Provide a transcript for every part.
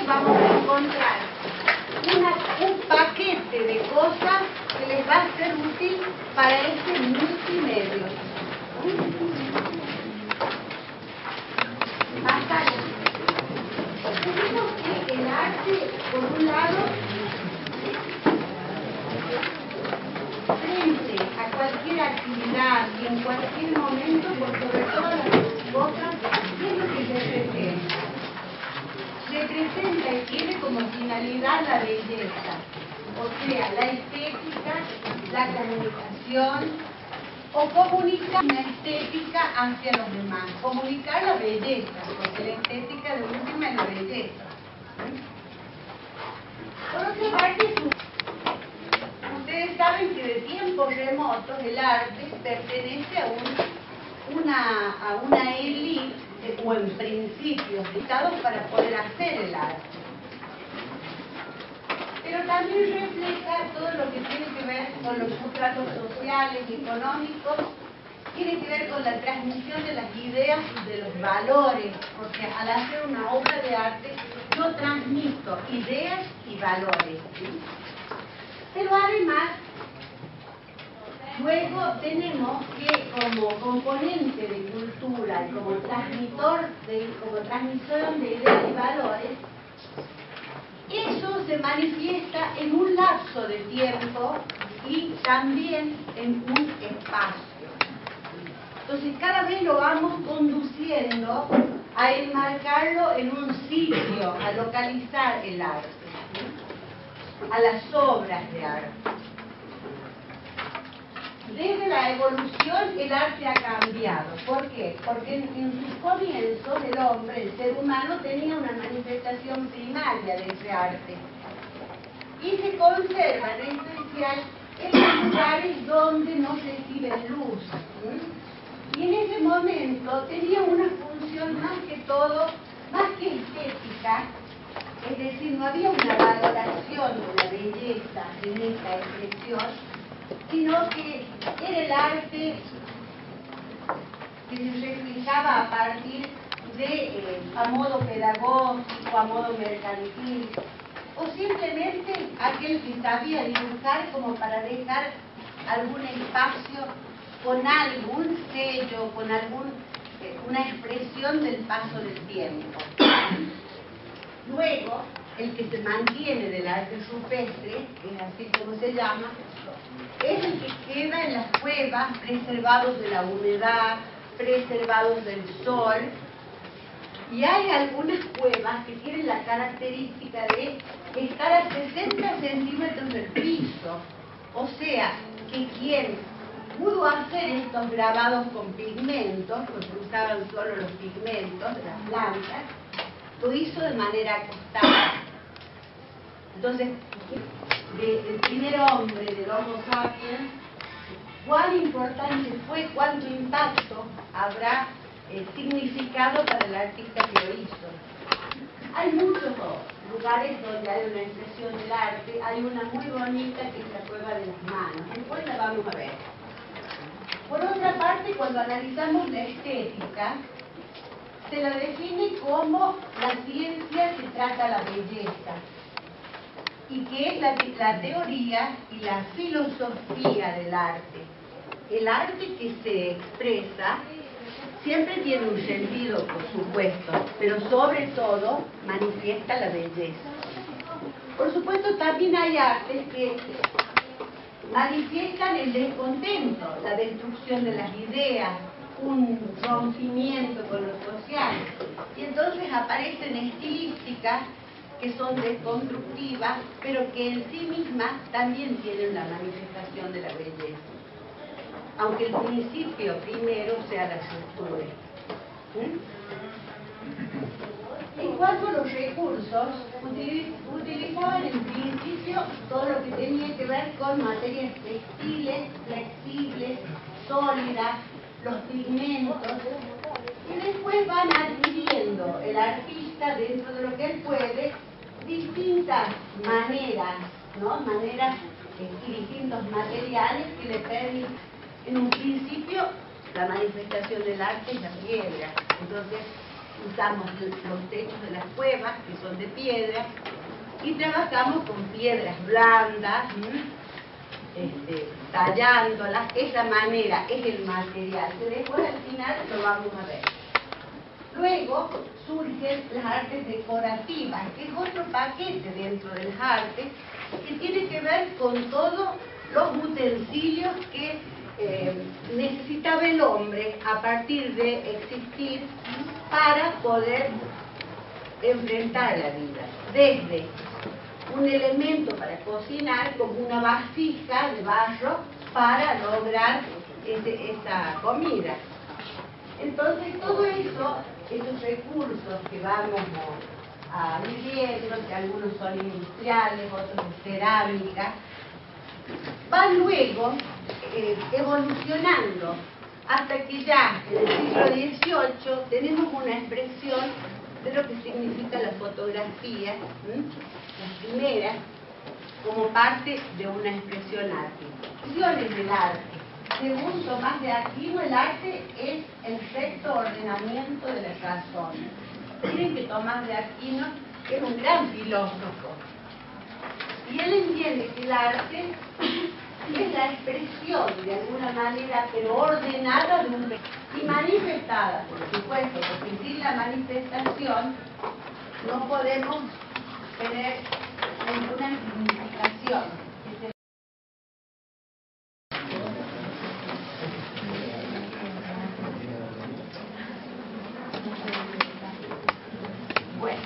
Vamos a encontrar un paquete de cosas que les va a ser útil para este multimedio. Acá tenemos que el arte, por un lado, frente a cualquier actividad y en cualquier momento, por sobre todas las cosas, ¿qué es lo que se presenta? Se presenta y tiene como finalidad la belleza, o sea, la estética, la comunicación, o comunicar una estética hacia los demás, comunicar la belleza, porque la estética de última es la belleza. Por otra parte, ustedes saben que de tiempos remotos el arte pertenece a una élite, o en principios dictados para poder hacer el arte. Pero también refleja todo lo que tiene que ver con los sustratos sociales y económicos, tiene que ver con la transmisión de las ideas y de los valores, porque al hacer una obra de arte yo transmito ideas y valores, ¿sí? Pero además, luego tenemos que como componente de cultura y como transmisión de ideas y valores, eso se manifiesta en un lapso de tiempo y también en un espacio. Entonces cada vez lo vamos conduciendo a enmarcarlo en un sitio, a localizar el arte, ¿sí? A las obras de arte. Desde la evolución el arte ha cambiado. ¿Por qué? Porque en sus comienzos el hombre, el ser humano, tenía una manifestación primaria de ese arte. Y se conserva en especial en los lugares donde no reciben luz. Y en ese momento tenía una función más que todo, más que estética, es decir, no había una valoración de la belleza en esta expresión, sino que era el arte que se reflejaba a partir de a modo pedagógico, a modo mercantil, o simplemente aquel que sabía dibujar como para dejar algún espacio con algún sello, con una expresión del paso del tiempo. Luego, el que se mantiene del arte rupestre, que es así como se llama, es el que queda en las cuevas, preservados de la humedad, preservados del sol. Y hay algunas cuevas que tienen la característica de estar a 60 centímetros del piso. O sea, que quien pudo hacer estos grabados con pigmentos, porque usaban solo los pigmentos de las plantas, lo hizo de manera acostada. Entonces, del primer hombre, del Homo sapiens, cuán importante fue, cuánto impacto habrá significado para el artista que lo hizo. Hay muchos lugares donde hay una expresión del arte, hay una muy bonita que es la cueva de las manos, después la vamos a ver. Por otra parte, cuando analizamos la estética, se la define como la ciencia que trata la belleza, y que es la teoría y la filosofía del arte. El arte que se expresa siempre tiene un sentido, por supuesto, pero sobre todo manifiesta la belleza. Por supuesto, también hay artes que manifiestan el descontento, la destrucción de las ideas, un rompimiento con lo social. Y entonces aparecen estilísticas que son desconstructivas, pero que en sí mismas también tienen la manifestación de la belleza. Aunque el principio primero sea la estructura. En cuanto a los recursos, utilizaban en principio todo lo que tenía que ver con materias textiles, flexibles, sólidas, los pigmentos, y después van adquiriendo el artista, dentro de lo que él puede, distintas maneras, ¿no? Maneras y distintos materiales que le permiten, en un principio, la manifestación del arte es la piedra. Entonces, usamos los techos de las cuevas, que son de piedra, y trabajamos con piedras blandas, tallándolas. Esa manera es el material, que después al final lo vamos a ver. Luego surgen las artes decorativas, que es otro paquete dentro de las artes, que tiene que ver con todos los utensilios que necesitaba el hombre a partir de existir para poder enfrentar la vida. Desde un elemento para cocinar, como una vasija de barro para lograr esa comida. Entonces todo eso, esos recursos que vamos a viviendo, que algunos son industriales, otros de cerámica, van luego evolucionando hasta que ya en el siglo XVIII tenemos una expresión de lo que significa la fotografía, las primeras, como parte de una expresión artística. Expresiones del arte. Según Tomás de Aquino, el arte es el recto ordenamiento de la razón. Miren que Tomás de Aquino es un gran filósofo. Y él entiende que el arte es la expresión, de alguna manera, pero ordenada de un y manifestada, por supuesto, porque sin la manifestación no podemos tener ninguna significación. Bueno,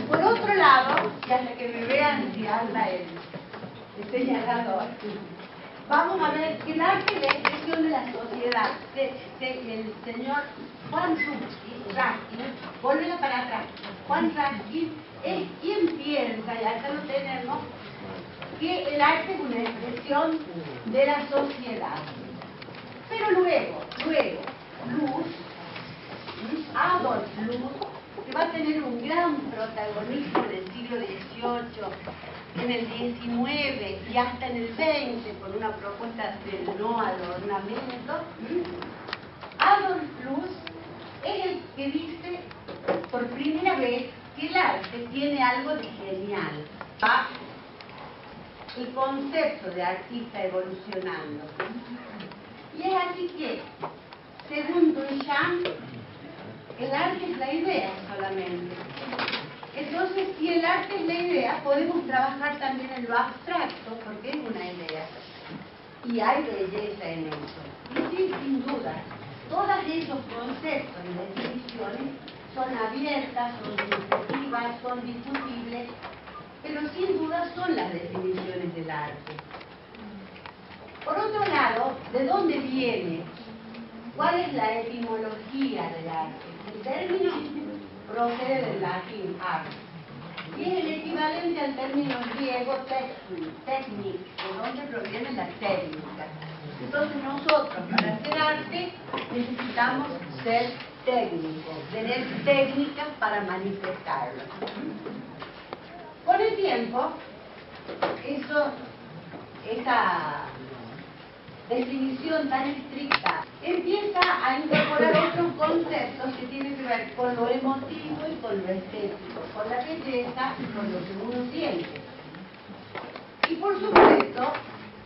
por otro lado, y hasta que me vean si anda el señalador, vamos a ver que el arte es la expresión de la sociedad. El señor Juan Raskin, volvela para atrás. Juan Raskin es quien piensa, y acá lo tenemos, que el arte es una expresión de la sociedad. Pero luego, Adolf Loos, que va a tener un gran protagonismo en el siglo XVIII, en el XIX y hasta en el XX, con una propuesta del no al ornamento. Adolf Loos es el que dice por primera vez que el arte tiene algo de genial. Va el concepto de artista evolucionando. Y es así que, según Duchamp, el arte es la idea solamente. Entonces, si el arte es la idea, podemos trabajar también en lo abstracto, porque es una idea. Y hay belleza en eso. Y sí, sin duda, todos esos conceptos y definiciones son abiertas, son subjetivas, son discutibles, pero sin duda son las definiciones del arte. Por otro lado, ¿de dónde viene? ¿Cuál es la etimología del arte? El término procede del latín art, y es el equivalente al término griego technik, de donde proviene la técnica. Entonces nosotros, para hacer arte, necesitamos ser técnicos, tener técnicas para manifestarlo. Con el tiempo, esa definición tan estricta empieza a incorporar otros conceptos que tienen que ver con lo emotivo y con lo estético, con la belleza y con lo que uno siente. Y por supuesto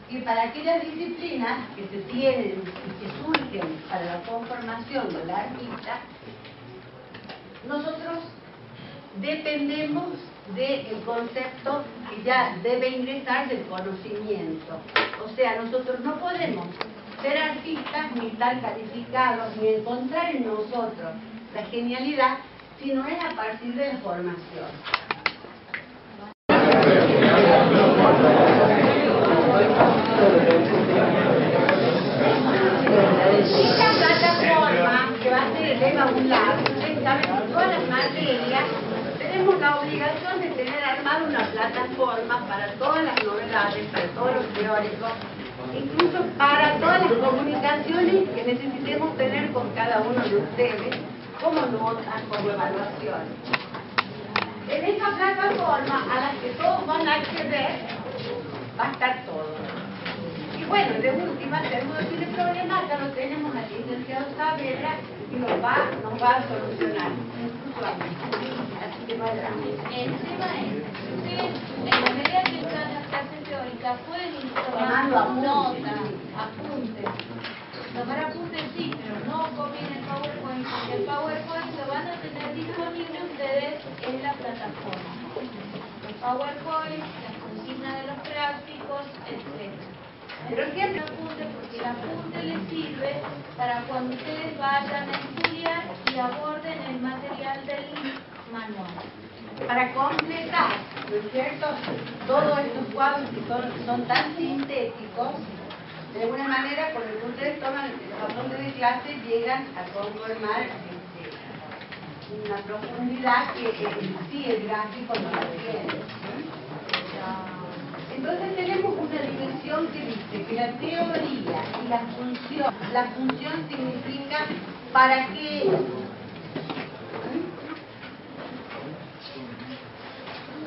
que para aquellas disciplinas que se tienen y que surgen para la conformación del artista, nosotros dependemos del concepto que ya debe ingresar del conocimiento. O sea, nosotros no podemos ser artistas, ni estar calificados, ni encontrar en nosotros la genialidad, si no es a partir de la formación. Esta plataforma que va a ser el EVA UNLAB, ustedes saben que todas las materias obligación de tener armada una plataforma para todas las novedades, para todos los teóricos, incluso para todas las comunicaciones que necesitemos tener con cada uno de ustedes, como notas, como evaluaciones. En esta plataforma a la que todos van a acceder, va a estar todo. Y bueno, de última, si alguno tiene problemas, ya lo tenemos al licenciado Saavedra y nos va a solucionar. Incluso a mí. Así que vaya. El tema es, ustedes, en la medida que están las clases teóricas, pueden ir tomando notas, apuntes. Tomar apuntes sí, pero no copien el PowerPoint, porque el PowerPoint lo van a tener disponible ustedes en la plataforma. El PowerPoint, las consignas de los prácticos, etc. Pero siempre apunte, porque el apunte les sirve para cuando ustedes vayan a estudiar y aborden el material del manual. Para completar, ¿no es cierto? Todos estos cuadros que son tan sintéticos, de alguna manera, con el que ustedes toman los apuntes de clase, llegan a conformar una profundidad que sí el gráfico no la tiene. Entonces tenemos una dimensión que dice que la teoría y la función significa para qué.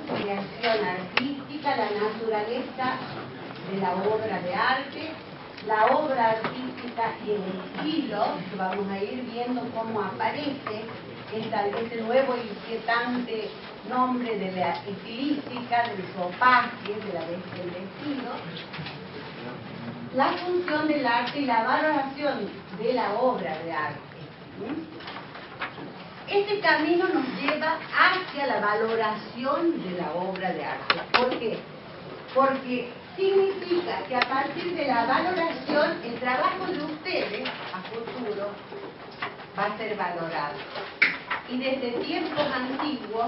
Creación artística, la naturaleza de la obra de arte, la obra artística y el estilo, que vamos a ir viendo cómo aparece este nuevo y inquietante nombre de la estilística, del sopaje, del estilo, la función del arte y la valoración de la obra de arte. Este camino nos lleva hacia la valoración de la obra de arte. ¿Por qué? Porque significa que a partir de la valoración, el trabajo de ustedes a futuro va a ser valorado. Y desde tiempos antiguos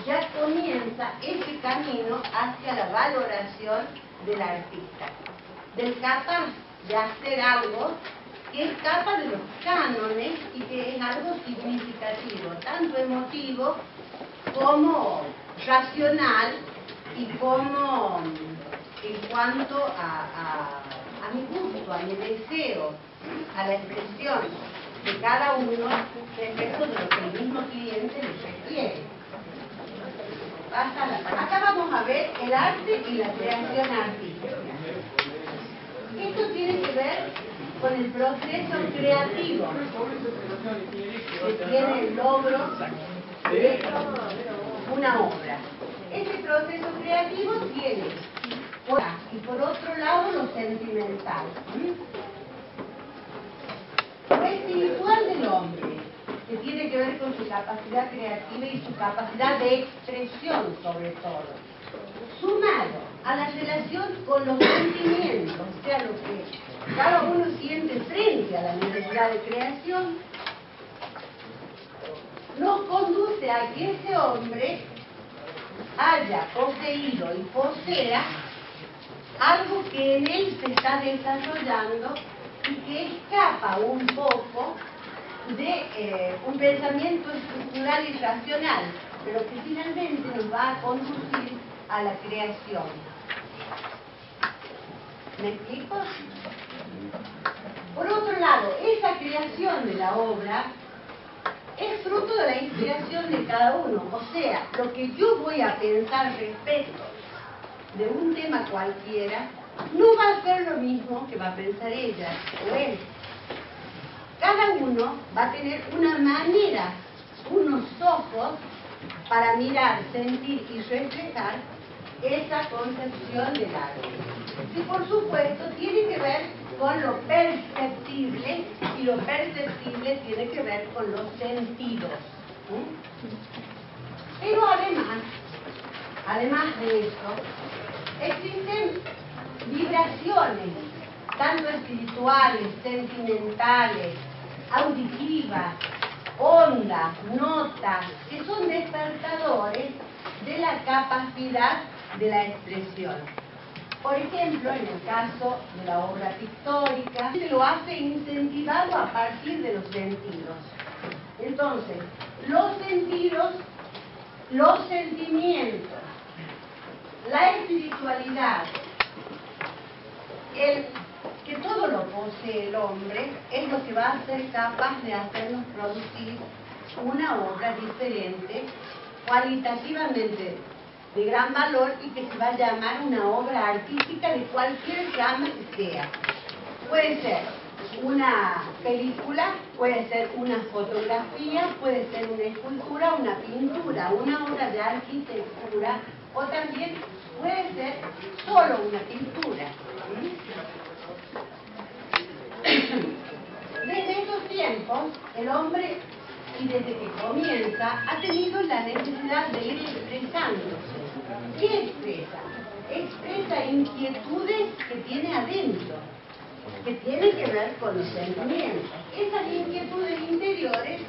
ya comienza ese camino hacia la valoración del artista, del capaz de hacer algo que escapa de los cánones y que es algo significativo, tanto emotivo como racional y como en cuanto a mi gusto, a mi deseo, a la expresión de cada uno respecto de lo que el mismo cliente le requiere. Acá vamos a ver el arte y la creación artística. Esto tiene que ver con el proceso creativo que tiene el logro de una obra. Este proceso creativo tiene, y por otro lado, lo sentimental. Lo espiritual del hombre, que tiene que ver con su capacidad creativa y su capacidad de expresión, sobre todo. Sumado a la relación con los sentimientos, o sea, lo que cada uno siente frente a la necesidad de creación, nos conduce a que ese hombre haya poseído y posea algo que en él se está desarrollando y que escapa un poco de un pensamiento estructural y racional, pero que finalmente nos va a conducir a la creación. ¿Me explico? Por otro lado, esa creación de la obra es fruto de la inspiración de cada uno. O sea, lo que yo voy a pensar respecto de un tema cualquiera no va a ser lo mismo que va a pensar ella o él. Cada uno va a tener una manera, unos ojos para mirar, sentir y reflejar esa concepción del arte. Y por supuesto tiene que ver con lo perceptible, y lo perceptible tiene que ver con los sentidos. Pero además de eso, existen vibraciones, tanto espirituales, sentimentales, auditivas, ondas, notas, que son despertadores de la capacidad de la expresión. Por ejemplo, en el caso de la obra pictórica, se lo hace incentivado a partir de los sentidos. Entonces, los sentidos los sentimientos, la espiritualidad, que todo lo posee el hombre, es lo que va a ser capaz de hacernos producir una obra diferente, cualitativamente de gran valor y que se va a llamar una obra artística de cualquier rama que sea. Puede ser una película, puede ser una fotografía, puede ser una escultura, una pintura, una obra de arquitectura, o también puede ser solo una pintura. Desde estos tiempos, el hombre, y desde que comienza, ha tenido la necesidad de ir expresándose. ¿Qué expresa? Expresa inquietudes que tiene adentro, que tienen que ver con los sentimientos. Esas inquietudes interiores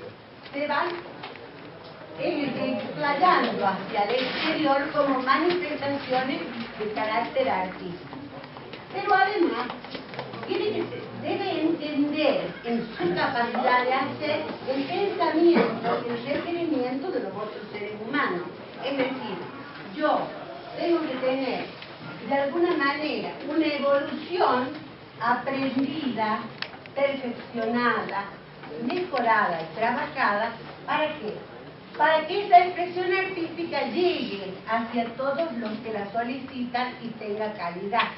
se van explayando hacia el exterior como manifestaciones de carácter artístico. Pero además, debe entender en su capacidad de hacer el pensamiento y el requerimiento de los otros seres humanos. Es decir, yo tengo que tener de alguna manera una evolución aprendida, perfeccionada, mejorada y trabajada. ¿Para qué? Para que esa expresión artística llegue hacia todos los que la solicitan y tenga calidad.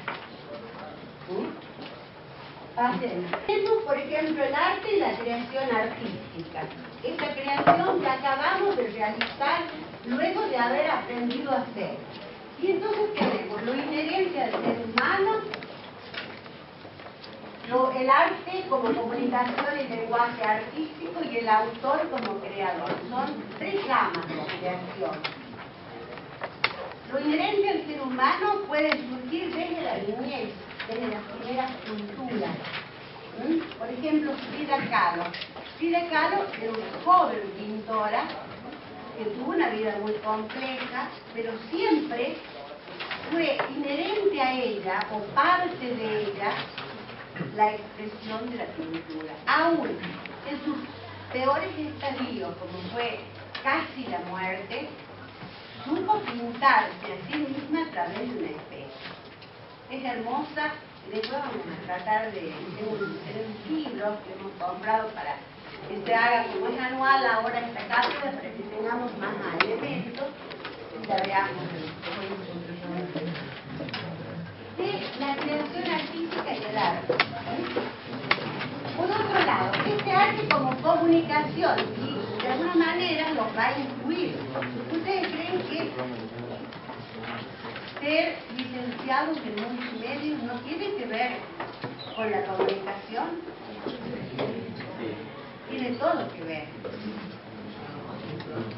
Tenemos, por ejemplo, el arte y la creación artística. Esta creación que acabamos de realizar luego de haber aprendido a hacer. Y entonces tenemos lo inherente al ser humano, el arte como comunicación y lenguaje artístico y el autor como creador. Son tres ramas de la creación. Lo inherente al ser humano puede surgir desde la niñez, desde las primeras culturas. Por ejemplo, Frida Kahlo. Frida Kahlo era una joven pintora que tuvo una vida muy compleja, pero siempre fue inherente a ella, o parte de ella, la expresión de la pintura. Aún en sus peores estadios, como fue casi la muerte, supo pintarse a sí misma a través de una espejo. Es hermosa, y después vamos a tratar de un libro que hemos comprado para que se haga, como es anual ahora esta cátedra, para que tengamos más elementos y la veamos de la creación artística y el arte. Por otro lado, este arte como comunicación y de alguna manera los va a incluir. ¿Ustedes creen que ser licenciados en multimedia no tiene que ver con la comunicación? Tiene todo que ver.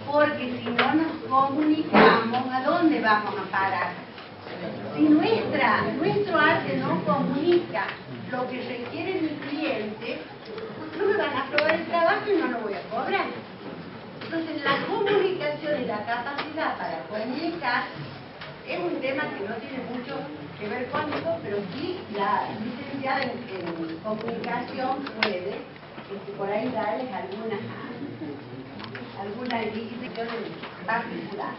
Porque si no nos comunicamos, ¿a dónde vamos a parar? Si nuestro arte no comunica lo que requiere mi cliente, no me van a aprobar el trabajo y no lo voy a cobrar. Entonces la comunicación y la capacidad para comunicar es un tema que no tiene mucho que ver conmigo, pero sí la licenciada en comunicación puede por ahí darles alguna indicación en particular.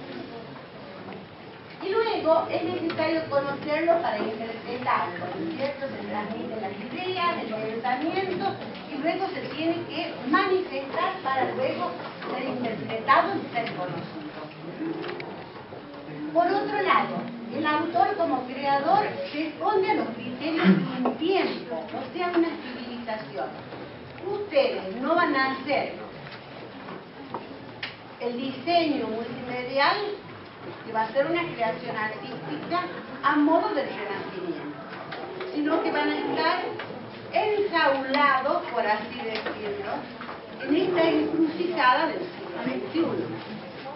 Y luego es necesario conocerlo para interpretarlo, ¿no es cierto? Se transmiten las ideas, el pensamiento, y luego se tiene que manifestar para luego ser interpretado y ser conocido. Por otro lado, el autor como creador responde a los criterios de un tiempo, o sea, una civilización. Ustedes no van a hacer el diseño multimedial, que va a ser una creación artística a modo del Renacimiento, sino que van a estar enjaulados, por así decirlo, en esta encrucijada del siglo XXI.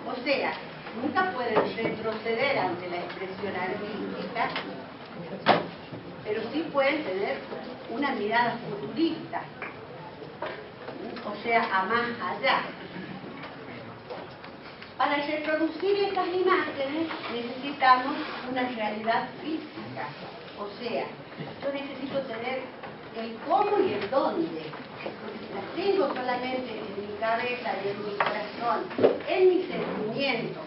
O sea, nunca pueden retroceder ante la expresión artística, pero sí pueden tener una mirada futurista, o sea, a más allá. Para reproducir estas imágenes necesitamos una realidad física, o sea, yo necesito tener el cómo y el dónde. Si las tengo solamente en mi cabeza y en mi corazón, en mis sentimientos,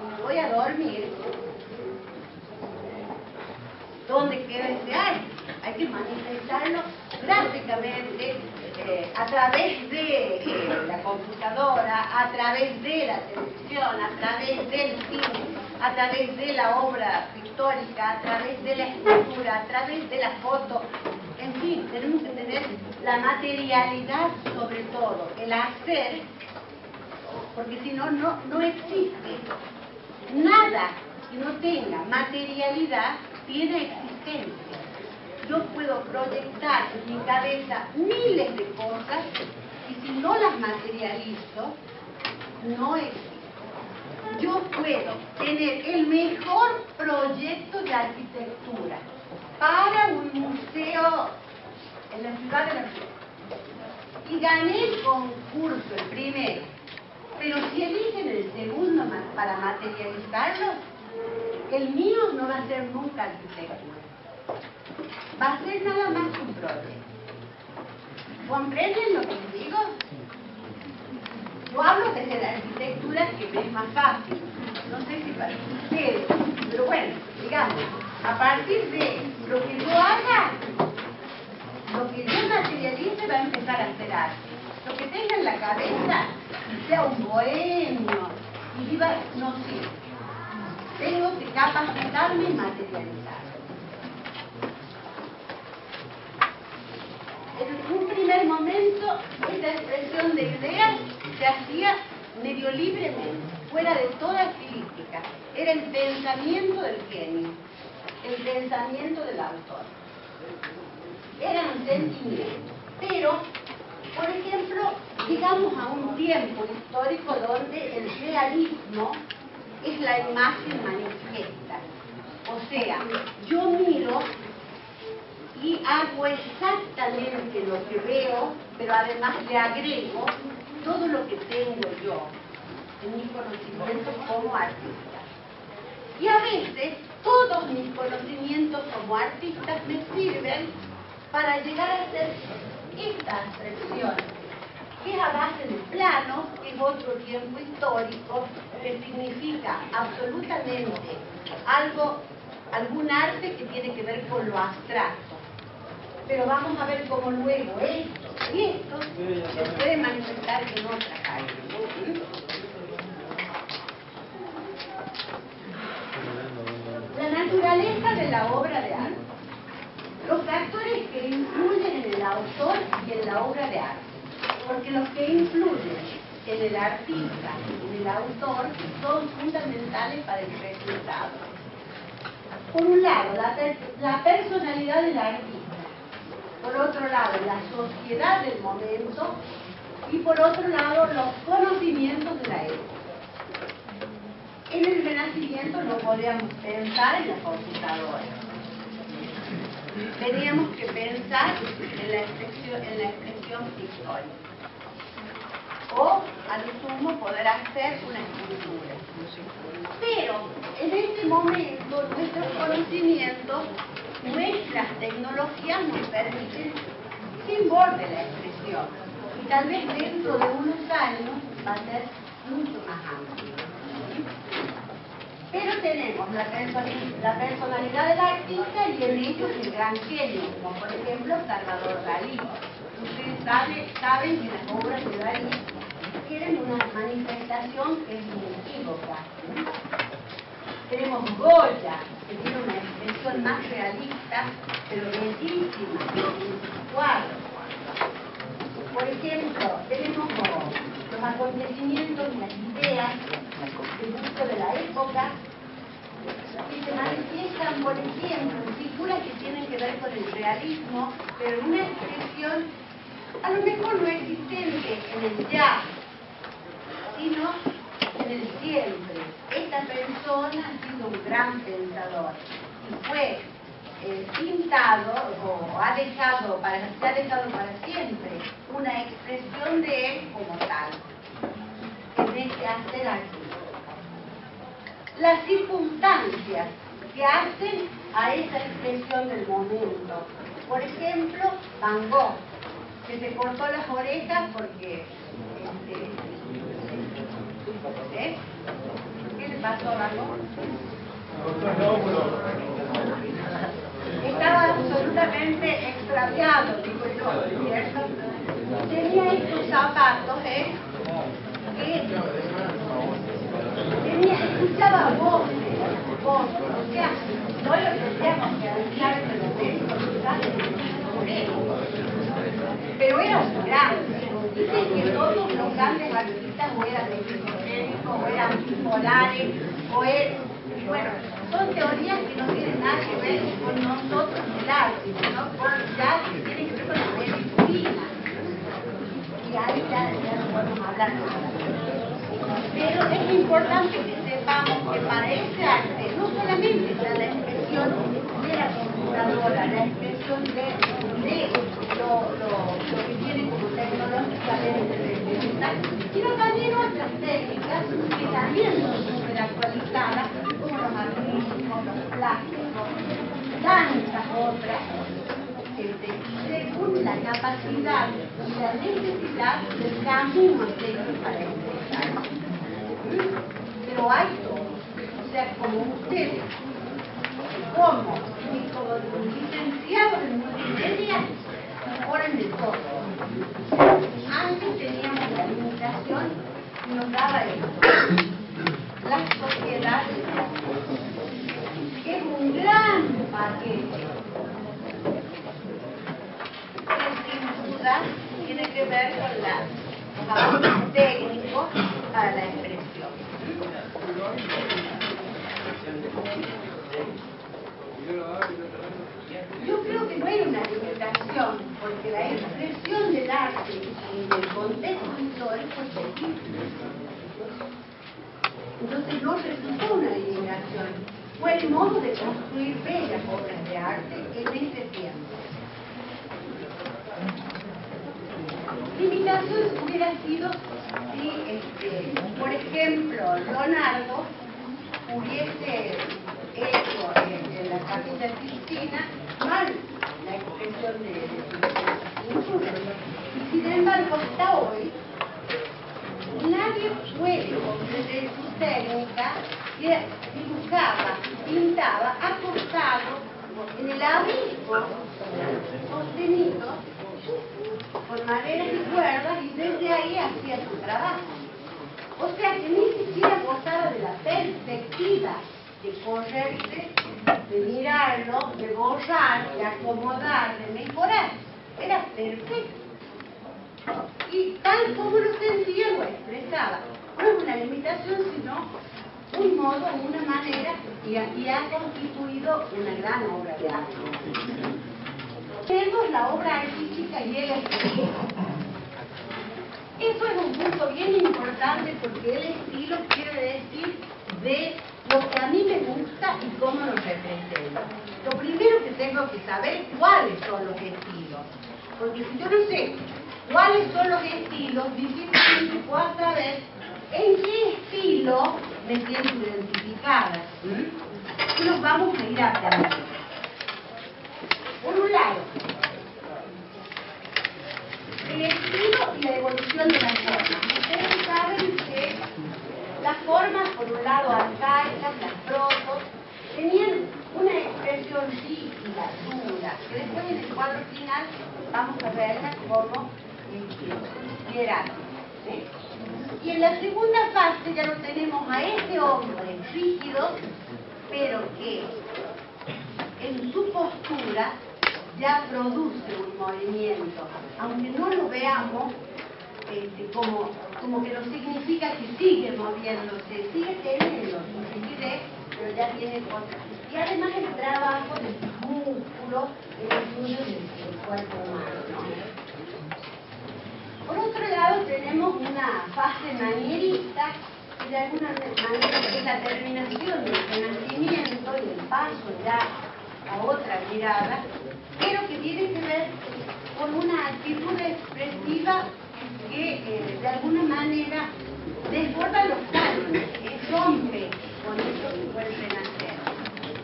y me voy a dormir, ¿dónde queda ese arte? Hay que manifestarlo gráficamente, a través de la computadora, a través de la televisión, a través del cine, a través de la obra pictórica, a través de la escultura, a través de la foto. En fin, tenemos que tener la materialidad sobre todo, el hacer, porque si no, no existe nada que no tenga materialidad, tiene existencia. Yo puedo proyectar en mi cabeza miles de cosas y si no las materializo, no existen. Yo puedo tener el mejor proyecto de arquitectura para un museo en la ciudad de La Plata y gané el concurso, el primero, pero si eligen el segundo para materializarlo, el mío no va a ser nunca arquitectura, va a ser nada más un proyecto. ¿Comprenden lo que les digo? Yo hablo desde la arquitectura, que me es más fácil, no sé si para ustedes, pero bueno, digamos, a partir de lo que yo haga, lo que yo materialice va a empezar a hacer arte. Lo que tenga en la cabeza, sea un bohemio, y viva, no sirve. Tengo que capacitarme y materializar. En un primer momento, esta expresión de ideas se hacía medio libremente, fuera de toda estilística. Era el pensamiento del genio, el pensamiento del autor. Era un sentimiento. Pero, por ejemplo, llegamos a un tiempo histórico donde el realismo es la imagen manifiesta. O sea, yo miro y hago exactamente lo que veo, pero además le agrego todo lo que tengo yo en mi conocimiento como artista. Y a veces todos mis conocimientos como artistas me sirven para llegar a hacer esta abstracción, que es a base de planos, que es otro tiempo histórico, que significa absolutamente algún arte que tiene que ver con lo abstracto. Pero vamos a ver cómo luego esto y esto se puede manifestar en otra calle. La naturaleza de la obra de arte. Los factores que influyen en el autor y en la obra de arte. Porque los que influyen en el artista y en el autor son fundamentales para el resultado. Por un lado, la personalidad del artista. Por otro lado, la sociedad del momento, y por otro lado, los conocimientos de la época. En el Renacimiento no podíamos pensar en la computadora. Teníamos que pensar en la expresión pictórica. O, a lo sumo, poder hacer una escultura. Pero, en este momento, nuestros conocimientos, nuestras tecnologías nos permiten sin borde la expresión. Y tal vez dentro de unos años va a ser mucho más amplio. Pero tenemos la personalidad del artista y en ellos el gran genio, como por ejemplo Salvador Dalí. Ustedes saben que las obras de Dalí tienen una manifestación que es inequívoca. Tenemos Goya, que tiene una expresión más realista, pero bellísima, en sus cuadros. Por ejemplo, tenemos los acontecimientos y las ideas del gusto de la época, que se manifiestan, por ejemplo, en figuras que tienen que ver con el realismo, pero en una expresión a lo mejor no existente en el ya, sino en el siempre. Esta persona ha sido un gran pensador y fue pintado o se ha dejado para siempre una expresión de él como tal, en este hacer aquí. Las circunstancias que hacen a esa expresión del momento. Por ejemplo, Van Gogh, que se cortó las orejas porque ¿qué les pasó algo? Estaba absolutamente extraviado, digo yo, ¿cierto? Tenía estos zapatos, que escuchaba voces, o sea, no lo tendríamos que anunciar en los médicos, pero era un grande. Dicen que todos los grandes artistas o eran esquizofrénicos, o eran bipolares, o eran, bueno, son teorías que no tienen nada que ver con nosotros el arte, sino con ya que tienen que ver con la medicina. Y ahí ya no podemos hablar nada. Pero es importante que sepamos que para ese arte no solamente está la expresión de la computadora, la expresión de lo que tiene como tecnológicamente representar, sino también otras técnicas que también son súper actualizadas, como los acrílicos, los plásticos, tantas otras, según la capacidad y la necesidad del camino técnico para expresar. Pero hay todo, o sea, como ustedes, como licenciados en multimedia, mejoran de todo. Antes teníamos la limitación y nos daba esto. La sociedad es un gran paquete que sin duda tiene que ver con los avances técnicos para la expresión. Yo creo que no hay una limitación, porque la expresión del arte en el contexto histórico es difícil. Entonces no resultó una limitación, fue el modo de construir bellas obras de arte en ese tiempo. Limitación hubiera sido si, por ejemplo, Leonardo hubiese hecho en la Capilla Sistina mal la expresión de su pintura. Y sin embargo, hasta hoy, nadie puede comprender su técnica que dibujaba, pintaba, acostado en el abismo, sostenido con maderas y cuerdas, y desde ahí hacía su trabajo. O sea que ni siquiera gozaba de la perspectiva de correrse, de mirarlo, de borrar, de acomodar, de mejorar. Era perfecto. Y tal como lo sentía, lo expresaba. No es una limitación, sino un modo, una manera, y ha constituido una gran obra de arte. Tenemos la obra artística y el estilo. Eso es un punto bien importante porque el estilo quiere decir de lo que a mí me gusta y cómo lo represento. Lo primero que tengo que saber es cuáles son los estilos. Porque si yo no sé cuáles son los estilos, difícilmente puedo saber en qué estilo me siento identificada. Y nos vamos a ir aprendiendo. Por un lado, el estilo y la evolución de las formas. Ustedes saben que las formas, por un lado arcaicas, las protos, tenían una expresión rígida, dura, que después en el cuadro final vamos a verla como hierárquica. Y en la segunda fase ya lo tenemos a este hombre rígido, pero que en su postura ya produce un movimiento, aunque no lo veamos como que no significa que sigue moviéndose, sigue teniendo rigidez, pero ya tiene cosas. Y además el trabajo de sus músculos en el estudio del cuerpo humano, ¿no? Por otro lado tenemos una fase manierista, que de alguna manera es la terminación del renacimiento y el paso ya a otra mirada, pero que tiene que ver con una actitud expresiva que de alguna manera desborda los cánones, que rompe con eso que fue el renacer.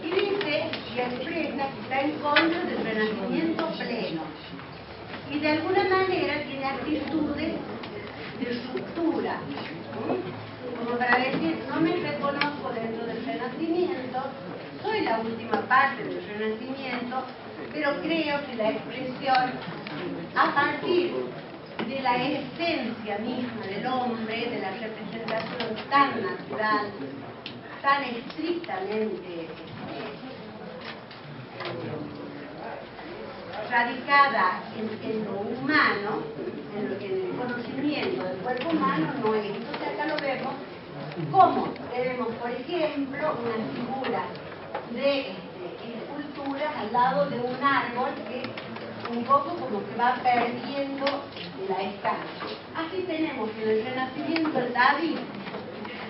Y dice y expresa que está en contra del renacimiento pleno. Y de alguna manera tiene actitudes de ruptura, como para decir, no me reconozco soy la última parte del Renacimiento, pero creo que la expresión, a partir de la esencia misma del hombre, de la representación tan natural, tan estrictamente radicada en lo humano, en el conocimiento del cuerpo humano, no es. Entonces acá lo vemos como tenemos, por ejemplo, una figura de escultura al lado de un árbol que un poco como que va perdiendo la escala. Así tenemos que en el Renacimiento el David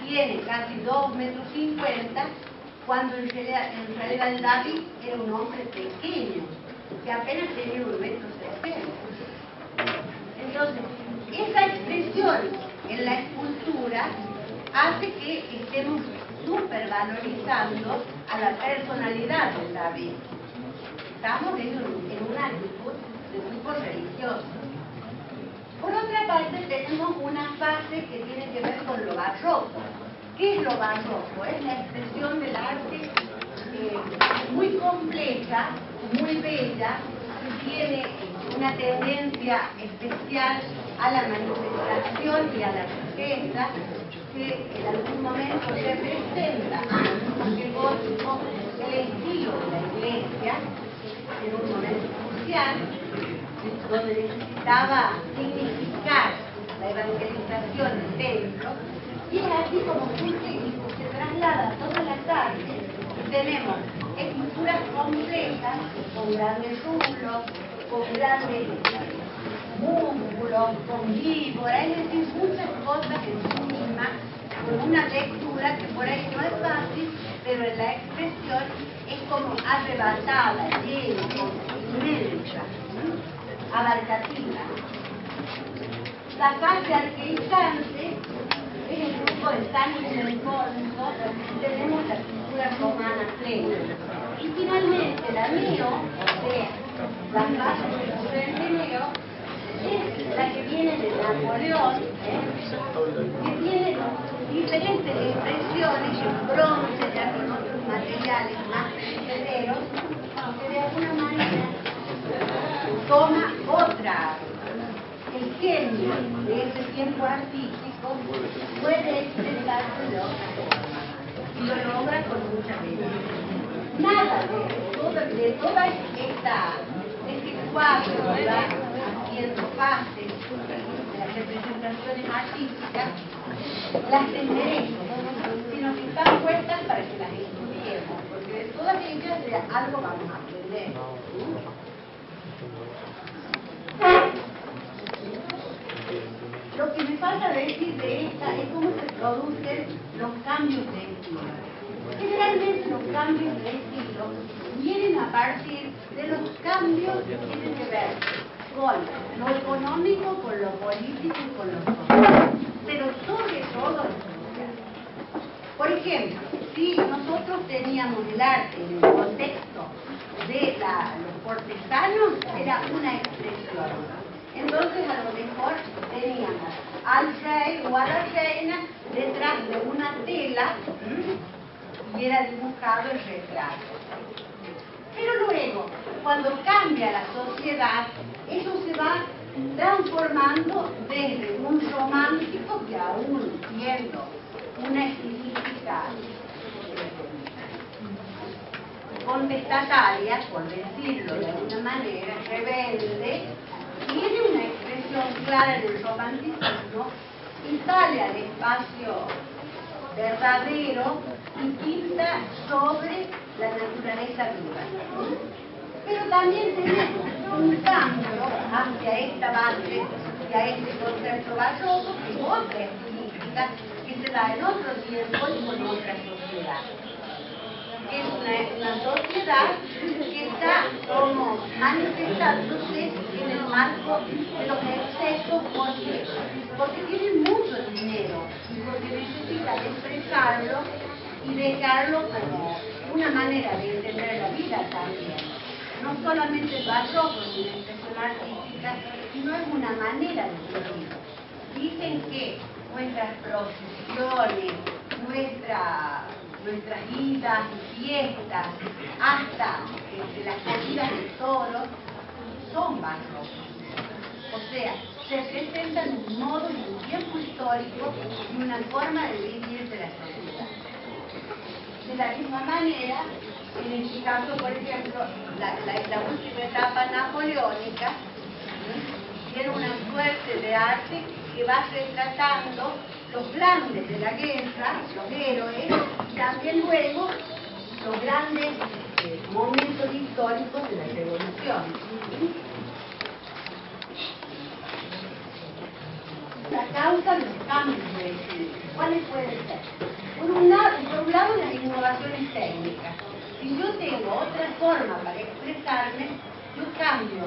tiene casi 2,50 metros, cuando en realidad el David era un hombre pequeño, que apenas tenía 1,60 metros. Entonces, esa expresión en la escultura hace que estemos supervalorizando a la personalidad del David. Estamos en una actitud de tipo religioso. Por otra parte, tenemos una fase que tiene que ver con lo barroco. ¿Qué es lo barroco? Es la expresión del arte muy compleja, muy bella, tiene una tendencia especial a la manifestación y a la riqueza, que en algún momento representa el gótico, el estilo de la iglesia, en un momento crucial, donde necesitaba significar la evangelización del templo, y es así como se traslada toda la tarde. Tenemos esculturas complejas, con grandes rulos, con grandes músculos, con víbora, es decir, muchas cosas en sí mismas, con una lectura que por ahí no es fácil, pero en la expresión es como arrebatada, llena, inmensa, abarcativa. La fase arqueizante es el grupo de San Ildefonso, tenemos la cultura romana plena. Y finalmente la neo, o sea, la fase recurrente neo, es la que viene de Napoleón, que tiene diferentes expresiones en bronce, ya con otros materiales más perecederos, que de alguna manera toma otra. El genio de ese tiempo artístico puede expresarse de otra forma y lo logra con mucha belleza. Nada de toda este cuadro que va haciendo fases de las representaciones artísticas, las desmerezco, sino que están puestas para que las estudiemos, porque de todas ellas de algo vamos a aprender. Lo que me falta decir de esta es cómo se producen los cambios de estilo. Generalmente los cambios de estilo vienen a partir de los cambios que tienen que ver con lo económico, con lo político y con lo social, pero sobre todo lo social. Por ejemplo, si nosotros teníamos el arte en el contexto de los cortesanos, era una expresión. Entonces a lo mejor teníamos al rey o a la reina detrás de una tela y era dibujado el retrato. Pero luego, cuando cambia la sociedad, eso se va transformando desde un romántico que aún siendo una estilística contestataria, por decirlo de alguna manera, rebelde, tiene una expresión clara en el romanticismo y sale al espacio verdadero y pinta sobre la naturaleza viva. Pero también tenemos un cambio hacia esta base, hacia este concepto barroco, que es otra estilística que se da en otro tiempo y con otra sociedad. Es una sociedad que está como manifestándose en el marco de los excesos porque tienen mucho dinero y porque necesitan expresarlo y dejarlo como una manera de entender la vida también. No solamente es barroco ni una expresión artística, sino es una manera de vivir. Dicen que nuestras procesiones, nuestra nuestras idas y fiestas, hasta las comidas de toros, son barrocos. O sea, se presentan un modo y un tiempo histórico y una forma de vivir de la sociedad. De la misma manera, en este caso, por ejemplo, la última etapa napoleónica, tiene una suerte de arte que va retratando los grandes de la guerra, los héroes, y también luego los grandes momentos históricos de la revolución. La causa de los cambios de estilo. ¿Cuáles pueden ser? Por un lado, las innovaciones técnicas. Si yo tengo otra forma para expresarme, yo cambio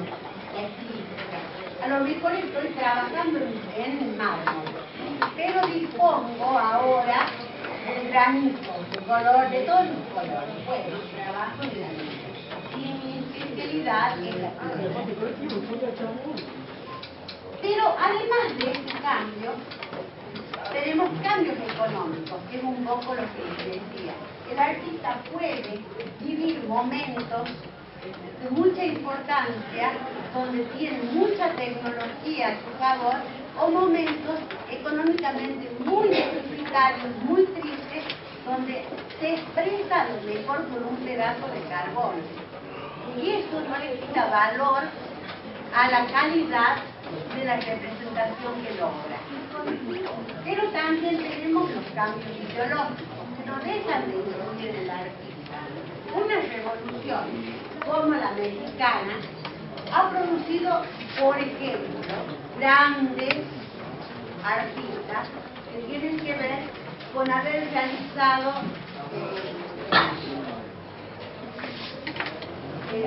la estilística. A lo mejor estoy trabajando en mármol, pero dispongo ahora de granito, de todos los colores. Bueno, trabajo en granito. Y mi especialidad es la pintura. Pero además de este cambio, tenemos cambios económicos, que es un poco lo que les decía. El artista puede vivir momentos de mucha importancia, donde tiene mucha tecnología a su favor, o momentos económicamente muy deficitarios, muy tristes, donde se expresa lo mejor con un pedazo de carbón. Y eso no le quita valor a la calidad de la representación que logra. Pero también tenemos los cambios ideológicos, que no dejan de influir en el artista. Una revolución como la mexicana ha producido, por ejemplo, grandes artistas que tienen que ver con haber realizado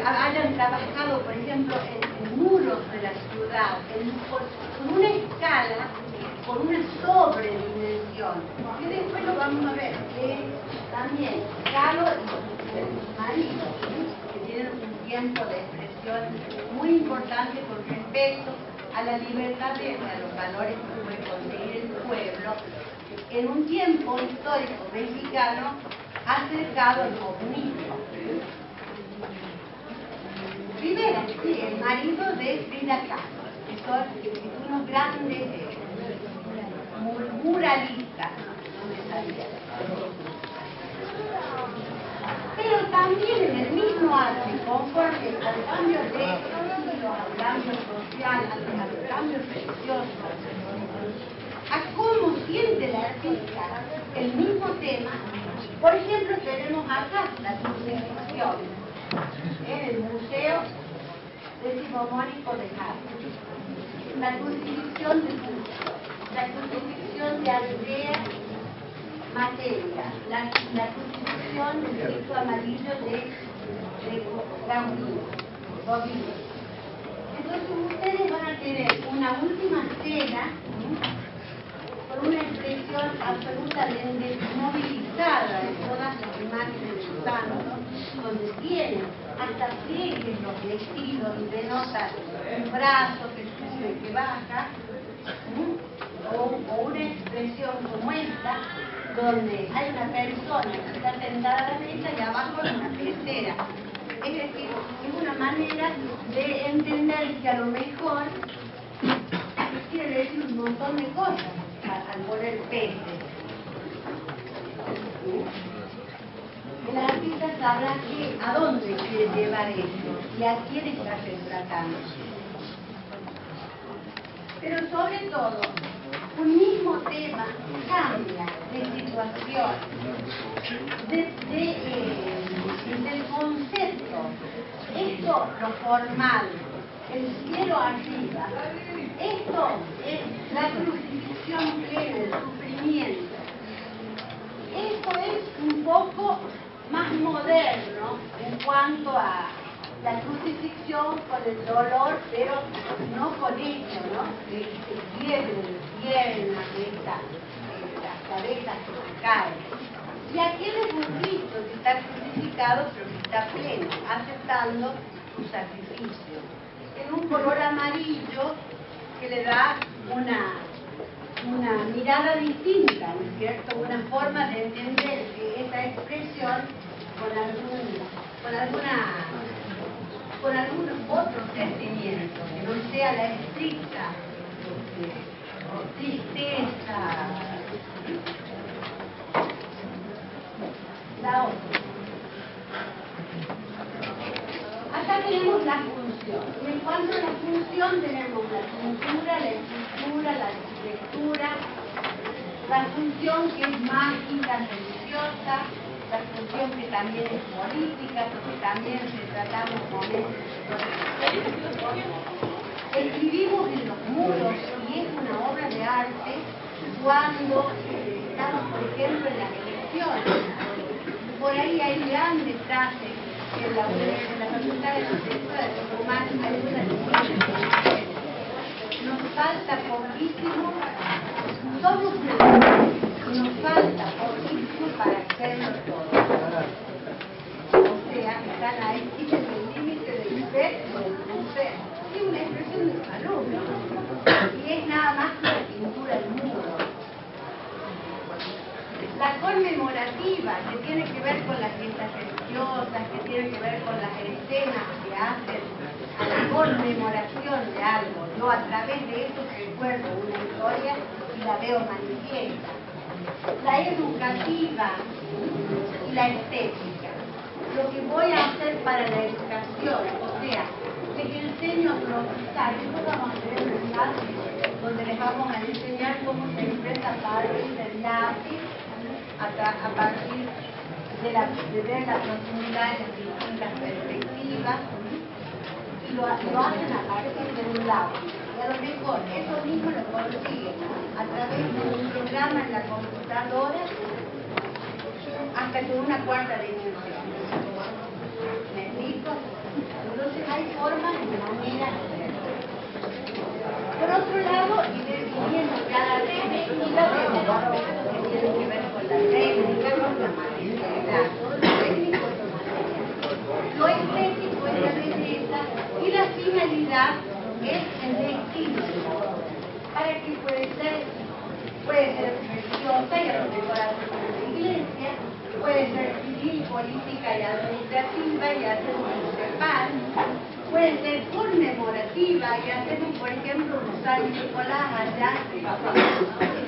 hayan trabajado, por ejemplo, en muros de la ciudad, con una escala, con una sobredimensión. Y después lo vamos a ver, que también Kahlo y el marido, que tienen un tiempo de expresión muy importante con respecto a la libertad y a los valores que puede conseguir el pueblo, en un tiempo histórico mexicano acercado al comunismo. Rivera, sí, el marido de Frida Kahlo, que son unos grandes muralistas, no me sabía. Pero también en el mismo arte, conforme al cambio de estilo, al cambio social, a los cambios religiosos, a cómo siente el artista el mismo tema. Por ejemplo, tenemos acá la crucifixión en el Museo Decimonónico de Harvard. La crucifixión de Cristo, la crucifixión de Andrea Materia, la crucifixión del Cristo amarillo de Gaudí. Entonces ustedes van a tener una última cena con una expresión absolutamente movilizada de todas las imágenes de los santos, donde tienen hasta pliegues los vestidos y denotan un brazo que sube y que baja, o una expresión como esta, donde hay una persona que está sentada a la mesa y abajo hay una pecera. Es decir, es una manera de entender que a lo mejor quiere decir un montón de cosas al poner peces. El artista sabrá a dónde quiere llevar esto y a quién está retratando. Pero sobre todo, un mismo tema cambia de situación, del concepto. Esto, lo formal, el cielo arriba, esto es la crucifixión plena, el sufrimiento. Esto es un poco más moderno en cuanto a la crucifixión con el dolor, pero no con esto, ¿no? Que se quiebren piernas, las cabezas que se caen. Y aquí es un Cristo que está crucificado, pero que está pleno, aceptando su sacrificio. En un color amarillo que le da una una mirada distinta, ¿no es cierto? Una forma de entender esta expresión con algún otro sentimiento, que no sea la estricta tristeza. La otra. Acá tenemos la función. Y en cuanto a la función tenemos la pintura, la escultura, la arquitectura, la función que es mágica, religiosa, la función que también es política, porque también retratamos momentos. Escribimos en los muros y es una obra de arte cuando estamos, por ejemplo, en las elecciones. Por ahí hay grandes frases en la Facultad de Arquitectura de Tucumán, nos falta poquísimo, somos una, nos falta poquísimo para hacerlo todo. O sea, están ahí en el límite del ser o del ser. Es una expresión de salud, y es nada más que la pintura del muro. La conmemorativa, que tiene que ver con las fiestas religiosas, que tiene que ver con las escenas que hacen a la conmemoración de algo. Yo a través de eso recuerdo una historia y la veo manifiesta. La educativa y la estética. Lo que voy a hacer para la educación, o sea, les enseño a profesar. Después vamos a tener una clase donde les vamos a enseñar cómo se expresa a partir del lápiz, a partir de ver la profundidad en las distintas perspectivas, y lo hacen a partir de un lápiz. Y a lo mejor eso mismo lo consiguen a través de un programa en la computadora hasta con una cuarta dimensión. ¿Me explico? Entonces hay formas y maneras de hacerlo. Por otro lado, y viendo cada técnica, que tiene que ver con la técnica, con la materialidad, todo lo técnico y lo material. Lo estético es la belleza y la finalidad es el destino de la obra. ¿Para qué puede ser? Puede ser religiosa y a lo mejor hacer con la iglesia, puede ser civil, política y administrativa y hacer un municipal, puede ser conmemorativa y hacemos, por ejemplo, un San Nicolás allá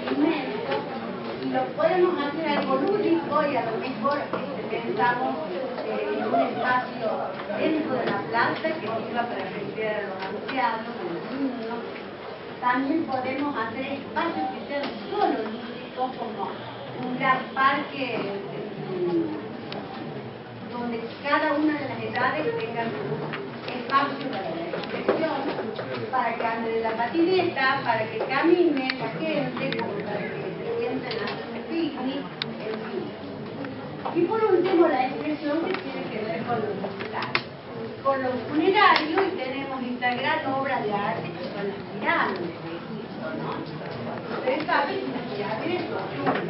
inmenso, y lo podemos hacer algo lúdico y a lo mejor pensamos en un espacio dentro de la plaza que sirva para recibir a los ancianos, a los niños. También podemos hacer espacios que sean solo lúdicos, como un gran parque donde cada una de las edades tenga su espacio para la expresión, para que ande la patineta, para que camine la gente, como para que se sienten a hacer un picnic, en fin. Y por último, la expresión que tiene que ver con lo musical. Con lo funerario, y tenemos esta gran obra de arte que son las pirámides de Egipto, ¿no? Ustedes saben que las pirámides son